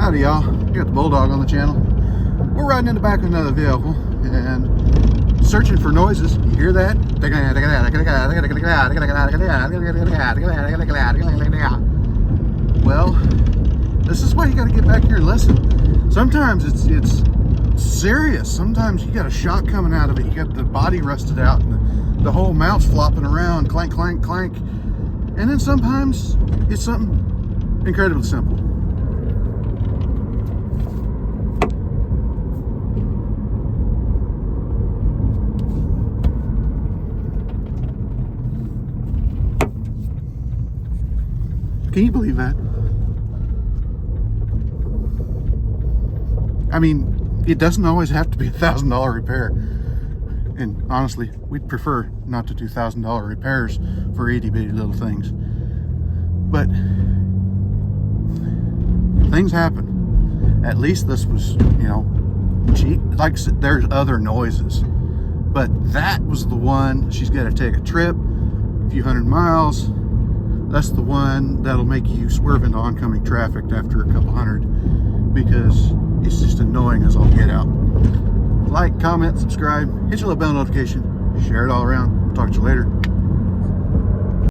Howdy y'all, you got the Bulldog on the channel. We're riding in the back of another vehicle and searching for noises. You hear that? Well, this is why you got to get back here and listen. Sometimes it's serious. Sometimes you got a shock coming out of it. You got the body rusted out and the whole mount's flopping around, clank, clank, clank. And then sometimes it's something incredibly simple. Can you believe that? I mean, it doesn't always have to be $1,000 repair. And honestly, we'd prefer not to do $1,000 repairs for itty bitty little things. But things happen. At least this was, like I said, there's other noises. But that was the one. She's got to take a trip, a few hundred miles. That's the one that'll make you swerve into oncoming traffic after a couple hundred, because it's just annoying as all get out. Like, comment, subscribe, hit your little bell notification, share it all around. Talk to you later.